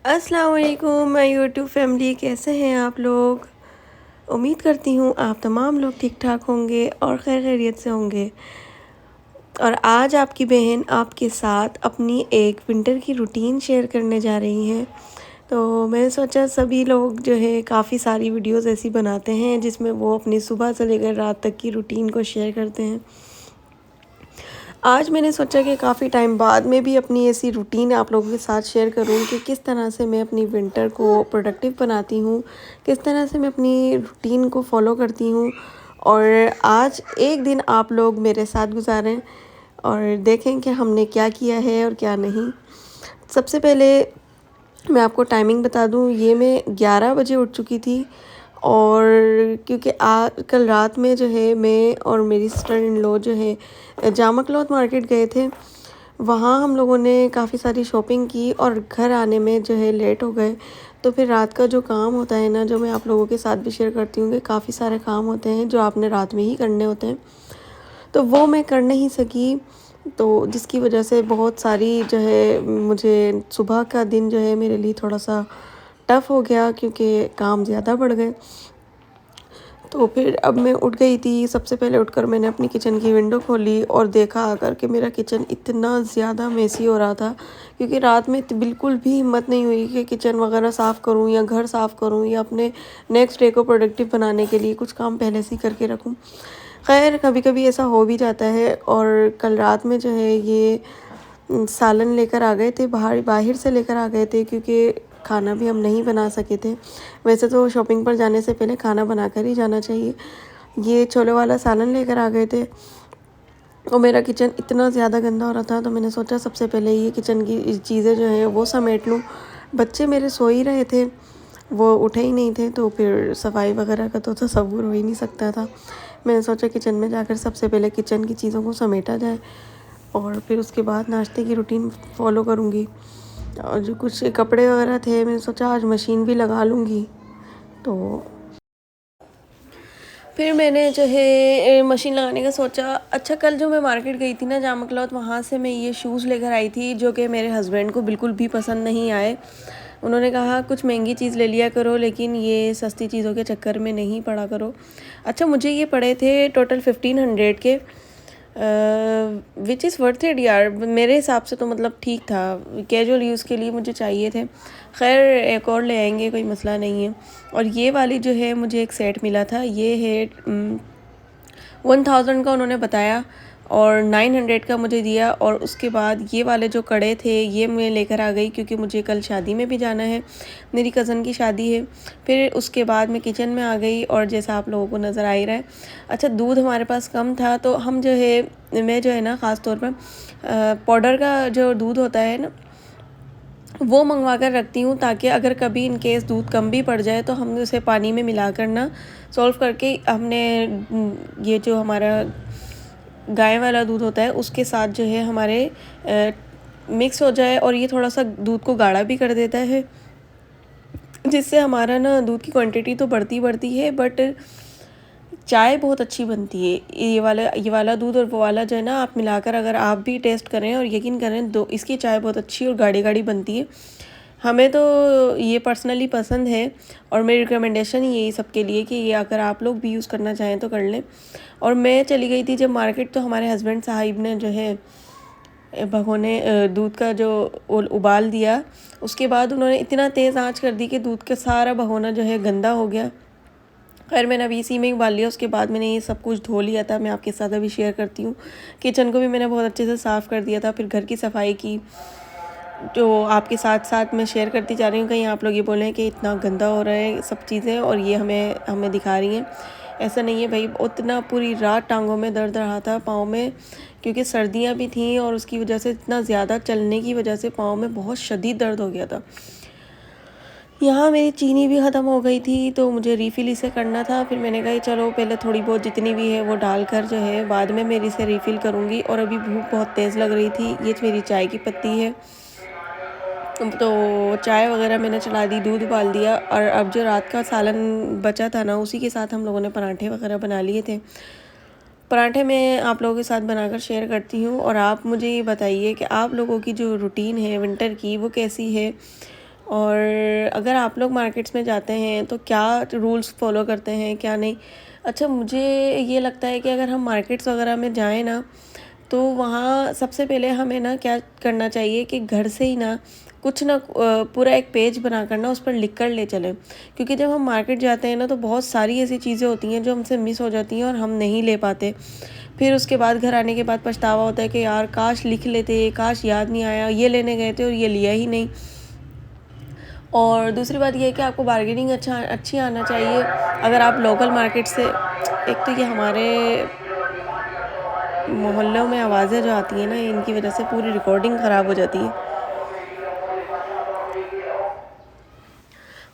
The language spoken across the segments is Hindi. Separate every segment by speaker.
Speaker 1: अस्सलाम वालेकुम माय यूट्यूब फैमिली, कैसे हैं आप लोग। उम्मीद करती हूँ आप तमाम लोग ठीक ठाक होंगे और खैर खैरियत से होंगे। और आज आपकी बहन आपके साथ अपनी एक विंटर की रूटीन शेयर करने जा रही हैं। तो मैंने सोचा सभी लोग जो है काफ़ी सारी वीडियोस ऐसी बनाते हैं जिसमें वो अपनी सुबह से लेकर रात तक की रूटीन को शेयर करते हैं। आज मैंने सोचा कि काफ़ी टाइम बाद मैं भी अपनी ऐसी रूटीन आप लोगों के साथ शेयर करूं कि किस तरह से मैं अपनी विंटर को प्रोडक्टिव बनाती हूं, किस तरह से मैं अपनी रूटीन को फॉलो करती हूं। और आज एक दिन आप लोग मेरे साथ गुजारें और देखें कि हमने क्या किया है और क्या नहीं। सबसे पहले मैं आपको टाइमिंग बता दूं, ये मैं 11 बजे उठ चुकी थी। और क्योंकि कल रात में जो है मैं और मेरी सिस्टर इन लॉ जो है जामा क्लॉथ मार्केट गए थे। वहाँ हम लोगों ने काफ़ी सारी शॉपिंग की और घर आने में जो है लेट हो गए। तो फिर रात का जो काम होता है ना, जो मैं आप लोगों के साथ भी शेयर करती हूँ कि काफ़ी सारे काम होते हैं जो आपने रात में ही करने होते हैं, तो वो मैं कर नहीं सकी। तो जिसकी वजह से बहुत सारी जो है मुझे सुबह का दिन जो है मेरे लिए थोड़ा सा टफ़ हो गया क्योंकि काम ज़्यादा बढ़ गए। तो फिर अब मैं उठ गई थी। सबसे पहले उठकर मैंने अपनी किचन की विंडो खोली और देखा आकर कि मेरा किचन इतना ज़्यादा मेसी हो रहा था, क्योंकि रात में बिल्कुल भी हिम्मत नहीं हुई कि किचन वगैरह साफ़ करूं या घर साफ़ करूं या अपने नेक्स्ट डे को प्रोडक्टिव बनाने के लिए कुछ काम पहले से ही करके रखूं। खैर कभी कभी ऐसा हो भी जाता है। और कल रात में जो है ये सालन लेकर आ गए थे, बाहर बाहर से लेकर आ गए थे क्योंकि खाना भी हम नहीं बना सके थे। वैसे तो शॉपिंग पर जाने से पहले खाना बनाकर ही जाना चाहिए। ये छोले वाला सालन लेकर आ गए थे और मेरा किचन इतना ज़्यादा गंदा हो रहा था, तो मैंने सोचा सबसे पहले ये किचन की चीज़ें जो हैं वो समेट लूँ। बच्चे मेरे सो ही रहे थे, वो उठे ही नहीं थे, तो फिर सफाई वगैरह का तो तसव्वुर हो ही नहीं सकता था। मैंने सोचा किचन में जाकर सबसे पहले किचन की चीज़ों को समेटा जाए और फिर उसके बाद नाश्ते की रूटीन फॉलो करूँगी। और जो कुछ कपड़े वगैरह थे मैंने सोचा आज मशीन भी लगा लूँगी। तो फिर मैंने जो है मशीन लगाने का सोचा। अच्छा, कल जो मैं मार्केट गई थी ना जामा क्लॉथ, वहाँ से मैं ये शूज़ लेकर आई थी जो कि मेरे हस्बैंड को बिल्कुल भी पसंद नहीं आए। उन्होंने कहा कुछ महंगी चीज़ ले लिया करो लेकिन ये सस्ती चीज़ों के चक्कर में नहीं पड़ा करो। अच्छा, मुझे ये पड़े थे टोटल 1500 के, विच इज़ वर्थ इट यार। मेरे हिसाब से तो मतलब ठीक था, कैजुअल यूज़ के लिए मुझे चाहिए थे। खैर एक और ले आएंगे, कोई मसला नहीं है। और ये वाली जो है मुझे एक सेट मिला था, ये है 1000 का उन्होंने बताया और 900 का मुझे दिया। और उसके बाद ये वाले जो कड़े थे ये मैं लेकर आ गई क्योंकि मुझे कल शादी में भी जाना है, मेरी कज़न की शादी है। फिर उसके बाद मैं किचन में आ गई और जैसा आप लोगों को नज़र आ ही रहा है। अच्छा, दूध हमारे पास कम था तो हम जो है मैं जो है ना ख़ास तौर पर पाउडर का जो दूध होता है ना वो मंगवा कर रखती हूँ, ताकि अगर कभी इन केस दूध कम भी पड़ जाए तो हम उसे पानी में मिला कर ना सॉल्व करके हमने ये जो हमारा गाय वाला दूध होता है उसके साथ जो है हमारे मिक्स हो जाए और ये थोड़ा सा दूध को गाढ़ा भी कर देता है, जिससे हमारा ना दूध की क्वांटिटी तो बढ़ती है बट चाय बहुत अच्छी बनती है। ये वाला दूध और वो वाला जो है ना आप मिलाकर अगर आप भी टेस्ट करें और यकीन करें, दो इसकी चाय बहुत अच्छी और गाढ़ी गाढ़ी बनती है। हमें तो ये पर्सनली पसंद है और मेरी रिकमेंडेशन ही यही सबके लिए कि ये अगर आप लोग भी यूज़ करना चाहें तो कर लें। और मैं चली गई थी जब मार्केट, तो हमारे हस्बैंड साहिब ने जो है भगोने दूध का जो उबाल दिया। उसके बाद उन्होंने इतना तेज़ आंच कर दी कि दूध का सारा भगोना जो है गंदा हो गया। खैर मैंने अभी इसी में उबाल लिया, उसके बाद मैंने ये सब कुछ धो लिया था, मैं आपके साथ अभी शेयर करती हूँ। किचन को भी मैंने बहुत अच्छे से साफ़ कर दिया था, फिर घर की सफाई की जो आपके साथ साथ मैं शेयर करती जा रही हूँ। कहीं आप लोग ये बोलें कि इतना गंदा हो रहा है सब चीज़ें और ये हमें दिखा रही हैं। ऐसा नहीं है भाई, उतना पूरी रात टांगों में दर्द रहा था, पाँव में, क्योंकि सर्दियाँ भी थीं और उसकी वजह से इतना ज़्यादा चलने की वजह से पाँव में बहुत शदीद दर्द हो गया था। यहाँ मेरी चीनी भी ख़त्म हो गई थी तो मुझे रीफ़िल इसे करना था। फिर मैंने कहा चलो पहले थोड़ी बहुत जितनी भी है वो डालकर जो है बाद में मेरी इसे रीफ़िल करूँगी। और अभी भूख बहुत तेज़ लग रही थी। ये मेरी चाय की पत्ती है, तो चाय वगैरह मैंने चला दी, दूध उबाल दिया। और अब जो रात का सालन बचा था ना, उसी के साथ हम लोगों ने पराठे वगैरह बना लिए थे। पराठे मैं आप लोगों के साथ बनाकर शेयर करती हूँ और आप मुझे ये बताइए कि आप लोगों की जो रूटीन है विंटर की वो कैसी है। और अगर आप लोग मार्केट्स में जाते हैं तो क्या रूल्स फॉलो करते हैं क्या नहीं। अच्छा, मुझे ये लगता है कि अगर हम मार्केट्स वगैरह में जाएं ना, तो वहाँ सबसे पहले हमें ना क्या करना चाहिए कि घर से ही ना कुछ ना पूरा एक पेज बना कर ना उस पर लिख कर ले चलें। क्योंकि जब हम मार्केट जाते हैं ना तो बहुत सारी ऐसी चीज़ें होती हैं जो हमसे मिस हो जाती हैं और हम नहीं ले पाते। फिर उसके बाद घर आने के बाद पछतावा होता है कि यार काश लिख लेते, काश याद नहीं आया, ये लेने गए थे और ये लिया ही नहीं। और दूसरी बात ये है कि आपको बार्गेनिंग अच्छी आना चाहिए। अगर आप लोकल मार्केट से, एक तो ये हमारे मोहल्लों में आवाज़ें जो आती हैं ना, इनकी वजह से पूरी रिकॉर्डिंग ख़राब हो जाती है।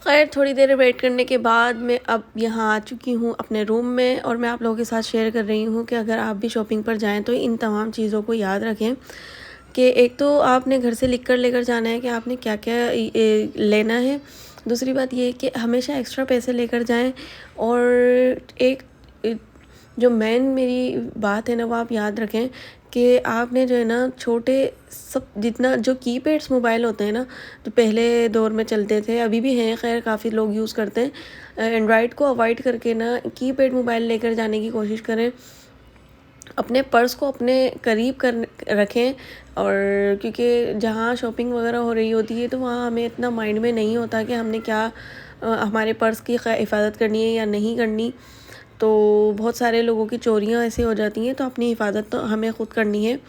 Speaker 1: खैर, थोड़ी देर वेट करने के बाद मैं अब यहाँ आ चुकी हूँ अपने रूम में, और मैं आप लोगों के साथ शेयर कर रही हूँ कि अगर आप भी शॉपिंग पर जाएँ तो इन तमाम चीज़ों को याद रखें कि एक तो आपने घर से लिख कर लेकर जाना है कि आपने क्या क्या लेना है। दूसरी बात ये है कि हमेशा एक्स्ट्रा पैसे लेकर जाएं। और एक जो मेन मेरी बात है ना, वो आप याद रखें कि आपने जो है ना छोटे सब जितना जो कीपैड्स मोबाइल होते हैं ना, जो पहले दौर में चलते थे, अभी भी हैं, खैर काफ़ी लोग यूज़ करते हैं, एंड्रॉयड को अवॉइड करके ना कीपैड मोबाइल लेकर जाने की कोशिश करें। अपने पर्स को अपने करीब कर रखें। और क्योंकि जहाँ शॉपिंग वगैरह हो रही होती है तो वहाँ हमें इतना माइंड में नहीं होता कि हमने क्या हमारे पर्स की हिफाजत करनी है या नहीं करनी। तो बहुत सारे लोगों की चोरियाँ ऐसे हो जाती हैं, तो अपनी हिफाजत तो हमें ख़ुद करनी है।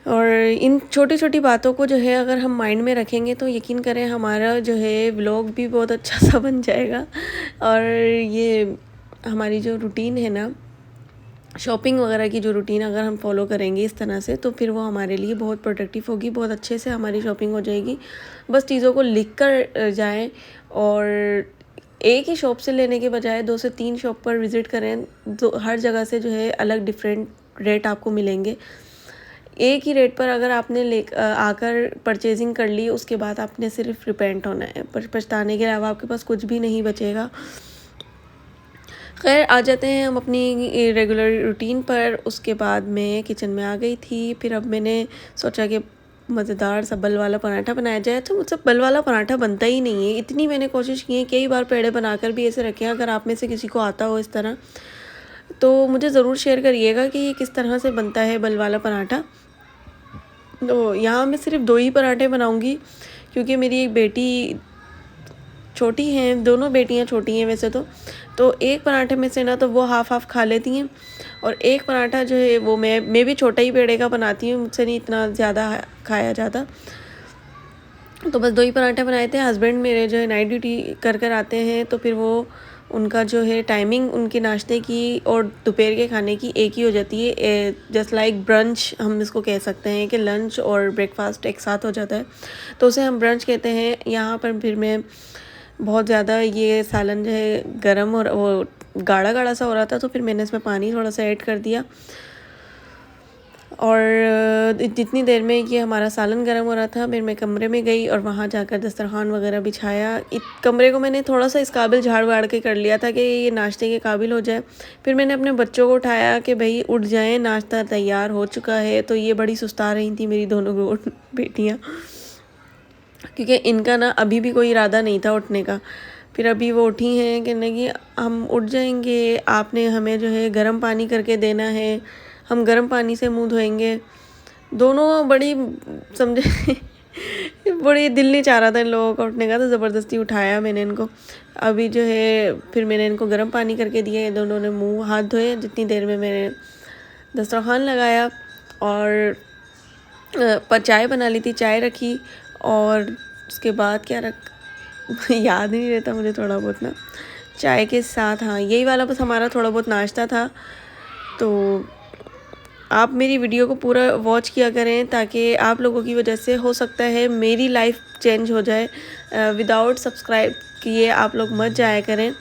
Speaker 1: और इन छोटी छोटी बातों को जो है अगर हम माइंड में रखेंगे तो यकीन करें हमारा जो है व्लॉग भी बहुत अच्छा सा बन जाएगा। और ये हमारी जो रूटीन है ना, शॉपिंग वगैरह की जो रूटीन अगर हम फॉलो करेंगे इस तरह से, तो फिर वो हमारे लिए बहुत प्रोडक्टिव होगी, बहुत अच्छे से हमारी शॉपिंग हो जाएगी। बस चीज़ों को लिख कर जाएँ, और एक ही शॉप से लेने के बजाय 2 से 3 शॉप पर विज़िट करें। तो हर जगह से जो है अलग डिफरेंट रेट आपको मिलेंगे। एक ही रेट पर अगर आपने आकर परचेजिंग कर ली, उसके बाद आपने सिर्फ रिपेंट होना है, पछताने के अलावा आपके पास कुछ भी नहीं बचेगा। खैर, आ जाते हैं हम अपनी रेगुलर रूटीन पर। उसके बाद मैं किचन में आ गई थी। फिर अब मैंने सोचा कि मज़ेदार सा बल वाला पराठा बनाया जाए। तो मुझसे बल वाला पराठा बनता ही नहीं है। इतनी मैंने कोशिश की है, कई बार पेड़े बनाकर भी ऐसे रखे हैं। अगर आप में से किसी को आता हो इस तरह, तो मुझे ज़रूर शेयर करिएगा कि ये किस तरह से बनता है बल वाला पराठा। तो यहाँ मैं सिर्फ 2 ही पराठे बनाऊँगी, क्योंकि मेरी एक बेटी छोटी हैं, दोनों बेटियाँ छोटी हैं वैसे तो एक पराठे में से ना तो वो हाफ़ खा लेती हैं, और एक पराठा जो है वो मैं भी छोटा ही पेड़े का बनाती हूँ, मुझसे नहीं इतना ज़्यादा खाया जाता। तो बस 2 ही पराठे बनाए थे। हस्बैंड मेरे जो है नाइट ड्यूटी कर आते हैं, तो फिर वो उनका जो है टाइमिंग उनके नाश्ते की और दोपहर के खाने की एक ही हो जाती है। जस्ट लाइक ब्रंच हम इसको कह सकते हैं कि लंच और ब्रेकफास्ट एक साथ हो जाता है, तो उसे हम ब्रंच कहते हैं। यहाँ पर फिर मैं बहुत ज़्यादा ये सालन जो है गरम और वो गाढ़ा गाढ़ा सा हो रहा था, तो फिर मैंने इसमें पानी थोड़ा सा ऐड कर दिया। और जितनी देर में ये हमारा सालन गर्म हो रहा था, फिर मैं कमरे में गई और वहाँ जाकर दस्तरखान वगैरह बिछाया। कमरे को मैंने थोड़ा सा इस काबिल झाड़ वाड़ के कर लिया था कि ये नाश्ते के काबिल हो जाए। फिर मैंने अपने बच्चों को उठाया कि भाई उठ जाएं, नाश्ता तैयार हो चुका है। तो ये बड़ी सुस्ता रही थी मेरी दोनों बेटियाँ, क्योंकि इनका ना अभी भी कोई इरादा नहीं था उठने का। फिर अभी वो उठी हैं कि नहीं हम उठ जाएंगे, आपने हमें जो है गर्म पानी करके देना है, हम गर्म पानी से मुंह धोएंगे। दोनों बड़ी समझे बड़ी दिल नहीं चाह रहा था इन लोगों का उठने का, तो ज़बरदस्ती उठाया मैंने इनको। अभी जो है फिर मैंने इनको गर्म पानी करके दिया, दोनों ने मुंह हाथ धोए। जितनी देर में मैंने दस्तरखान लगाया और पर चाय बना ली थी, चाय रखी। और उसके बाद क्या याद नहीं रहता मुझे थोड़ा बहुत ना, चाय के साथ हाँ यही वाला बस हमारा थोड़ा बहुत नाश्ता था। तो आप मेरी वीडियो को पूरा वॉच किया करें, ताकि आप लोगों की वजह से हो सकता है मेरी लाइफ चेंज हो जाए। विदाउट सब्सक्राइब किए आप लोग मत जाया करें,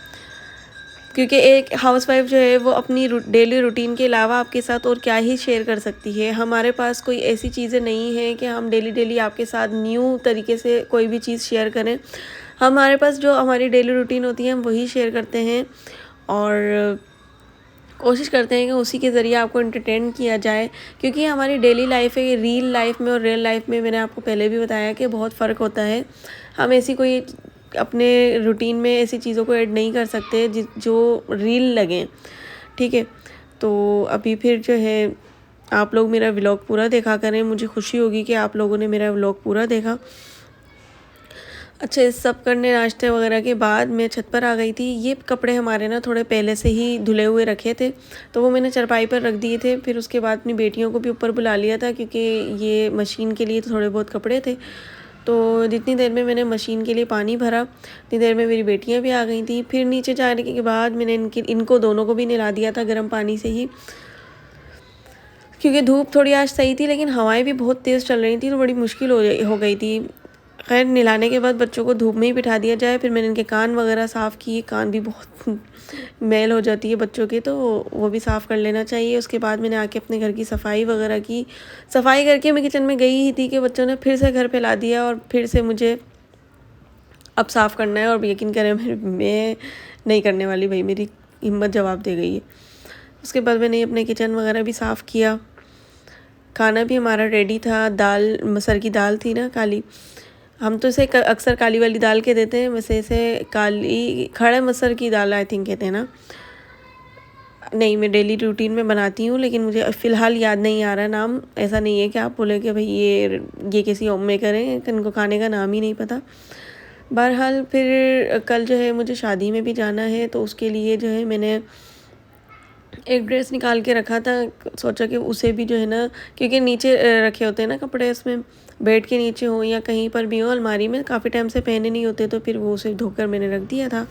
Speaker 1: क्योंकि एक हाउसवाइफ जो है वो अपनी डेली रूटीन के अलावा आपके साथ और क्या ही शेयर कर सकती है। हमारे पास कोई ऐसी चीज़ें नहीं है कि हम डेली आपके साथ न्यू तरीके से कोई भी चीज़ शेयर करें। हमारे पास जो हमारी डेली रूटीन होती है हम वही शेयर करते हैं। और कोशिश करते हैं कि उसी के ज़रिए आपको एंटरटेन किया जाए, क्योंकि हमारी डेली लाइफ है, रील लाइफ में और रियल लाइफ में मैंने आपको पहले भी बताया कि बहुत फ़र्क होता है। हम ऐसी कोई अपने रूटीन में ऐसी चीज़ों को ऐड नहीं कर सकते जो रील लगें, ठीक है। तो अभी फिर जो है आप लोग मेरा व्लॉग पूरा देखा करें, मुझे खुशी होगी कि आप लोगों ने मेरा व्लॉग पूरा देखा। अच्छा, इस सब करने नाश्ते वगैरह के बाद मैं छत पर आ गई थी। ये कपड़े हमारे ना थोड़े पहले से ही धुले हुए रखे थे, तो वो मैंने चारपाई पर रख दिए थे। फिर उसके बाद अपनी बेटियों को भी ऊपर बुला लिया था, क्योंकि ये मशीन के लिए थोड़े बहुत कपड़े थे। तो जितनी देर में मैंने मशीन के लिए पानी भरा, उतनी देर में मेरी बेटियां भी आ गई थी। फिर नीचे जाने के बाद मैंने इनको दोनों को भी नहला दिया था गर्म पानी से ही, क्योंकि धूप थोड़ी आज सही थी, लेकिन हवाएं भी बहुत तेज़ चल रही थी, तो बड़ी मुश्किल हो गई थी। खैर, नहलाने के बाद बच्चों को धूप में ही बिठा दिया जाए। फिर मैंने इनके कान वगैरह साफ़ किए, कान भी बहुत मैल हो जाती है बच्चों के, तो वो भी साफ़ कर लेना चाहिए। उसके बाद मैंने आके अपने घर की सफाई वगैरह की। सफाई करके मैं किचन में गई ही थी कि बच्चों ने फिर से घर फैला दिया, और फिर से मुझे अब साफ़ करना है। और यकीन करें, मैं नहीं करने वाली, भाई मेरी हिम्मत जवाब दे गई है। उसके बाद मैंने अपने किचन वगैरह भी साफ़ किया। खाना भी हमारा रेडी था। दाल, मसर की दाल थी ना, काली, हम तो इसे अक्सर काली वाली दाल के देते हैं, वैसे इसे काली खड़े मसर की दाल आई थिंक कहते हैं ना। नहीं, मैं डेली रूटीन में बनाती हूँ, लेकिन मुझे फ़िलहाल याद नहीं आ रहा नाम। ऐसा नहीं है कि आप बोले कि भाई ये किसी होम मेकर है, इनको खाने का नाम ही नहीं पता। बहरहाल फिर कल जो है मुझे शादी में भी जाना है, तो उसके लिए जो है मैंने एक ड्रेस निकाल के रखा था। सोचा कि उसे भी जो है ना, क्योंकि नीचे रखे होते हैं ना कपड़े, उसमें बेड के नीचे हो या कहीं पर भी हो, अलमारी में काफ़ी टाइम से पहने नहीं होते, तो फिर वो उसे धोकर मैंने रख दिया था।